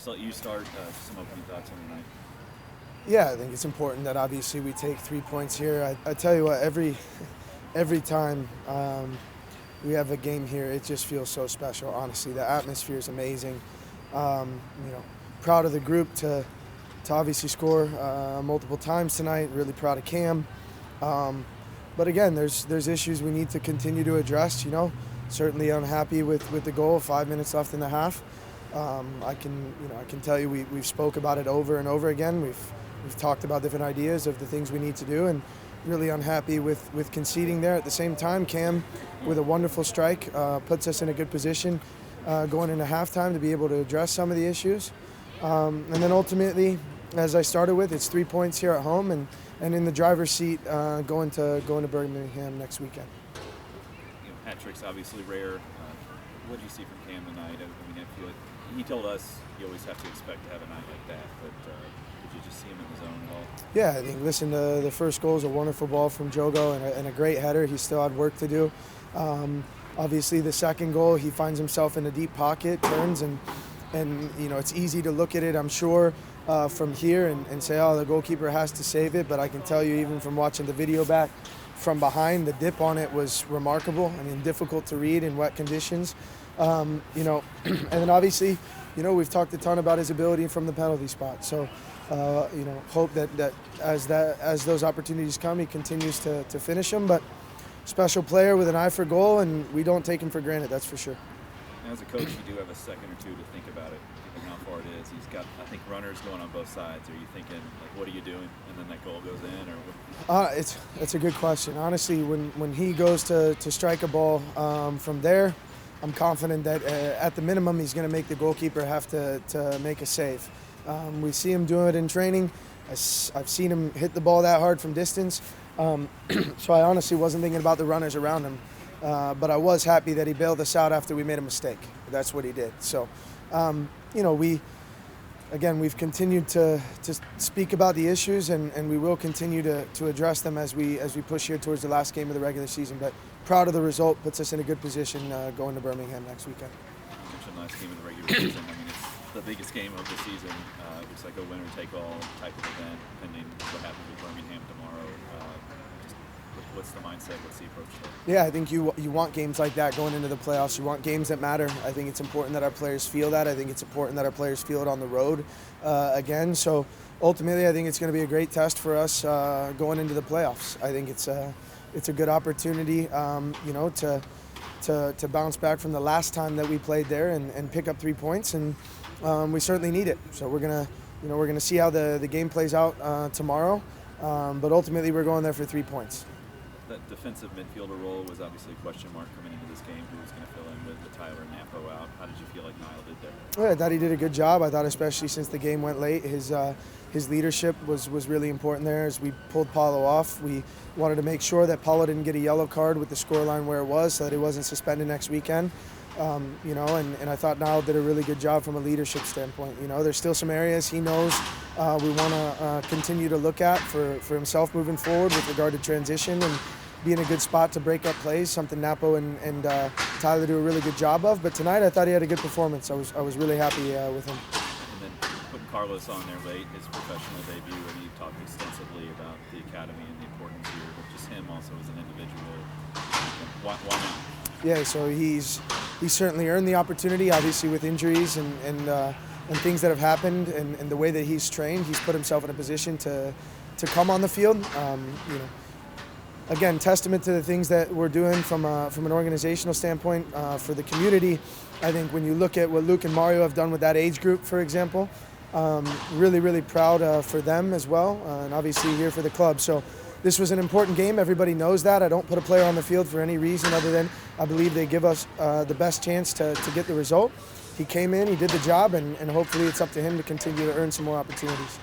just let you start. Some opening thoughts on the night. Yeah, I think it's important that obviously we take 3 points here. I tell you what, every time we have a game here, it just feels so special. Honestly, the atmosphere is amazing. Proud of the group to obviously score multiple times tonight. Really proud of Cam. But again, there's issues we need to continue to address. Certainly unhappy with the goal. 5 minutes left in the half. I can tell you we've spoke about it over and over again. We've talked about different ideas of the things we need to do, and really unhappy with conceding there. At the same time, Cam, with a wonderful strike, puts us in a good position going into halftime to be able to address some of the issues. And then ultimately, as I started with, it's 3 points here at home and in the driver's seat going to Birmingham next weekend. Hat tricks obviously rare. What did you see from Cam tonight? I mean, I feel like he told us you always have to expect to have a night like that, but did you just see him in the zone at all? Yeah, I think, listen, the first goal is a wonderful ball from Jogo and a great header. He still had work to do. Obviously, the second goal, he finds himself in a deep pocket, turns, and it's easy to look at it, I'm sure, from here and say, oh, the goalkeeper has to save it. But I can tell you, even from watching the video back from behind, the dip on it was remarkable. I mean, difficult to read in wet conditions. And then obviously, we've talked a ton about his ability from the penalty spot. So, hope that as those opportunities come, he continues to finish them. But special player with an eye for goal, and we don't take him for granted, that's for sure. As a coach, you do have a second or two to think about it, given how far it is. He's got, I think, runners going on both sides. Are you thinking, like, what are you doing? And then that goal goes in? Or It's a good question. Honestly, when he goes to strike a ball from there, I'm confident that at the minimum he's going to make the goalkeeper have to make a save. We see him do it in training. I've seen him hit the ball that hard from distance. So I honestly wasn't thinking about the runners around him. But I was happy that he bailed us out after we made a mistake. That's what he did. So, we've continued to speak about the issues, and we will continue to address them as we push here towards the last game of the regular season. But proud of the result, puts us in a good position going to Birmingham next weekend. You mentioned last game of the regular season. I mean, it's the biggest game of the season. It looks like a winner-take-all type of event, pending what happens with Birmingham tomorrow. What's the mindset? What's the approach there? Yeah, I think you want games like that going into the playoffs. You want games that matter. I think it's important that our players feel that. I think it's important that our players feel it on the road again. So ultimately, I think it's going to be a great test for us going into the playoffs. I think it's a good opportunity, to bounce back from the last time that we played there and pick up 3 points, and we certainly need it. So we're gonna see how the game plays out tomorrow, but ultimately we're going there for 3 points. That defensive midfielder role was obviously a question mark coming into this game. Who was going to fill in with the Tyler and Napo out? How did you feel like Niall did there? Yeah, I thought he did a good job. I thought especially since the game went late, his leadership was really important there. As we pulled Paulo off, we wanted to make sure that Paulo didn't get a yellow card with the scoreline where it was, so that he wasn't suspended next weekend. And I thought Niall did a really good job from a leadership standpoint. There's still some areas he knows we want to continue to look at for himself moving forward with regard to transition and be in a good spot to break up plays, something Napo and Tyler do a really good job of. But tonight I thought he had a good performance. I was really happy with him. And then putting Carlos on there late, his professional debut, and you talked extensively about the academy and the importance here, but just him also as an individual. Why not? Yeah, so he's certainly earned the opportunity, obviously with injuries and things that have happened, and the way that he's trained, he's put himself in a position to come on the field. Again, testament to the things that we're doing from an organizational standpoint for the community. I think when you look at what Luke and Mario have done with that age group, for example, really, really proud for them as well, and obviously here for the club. So this was an important game. Everybody knows that. I don't put a player on the field for any reason other than I believe they give us the best chance to get the result. He came in, he did the job, and hopefully it's up to him to continue to earn some more opportunities.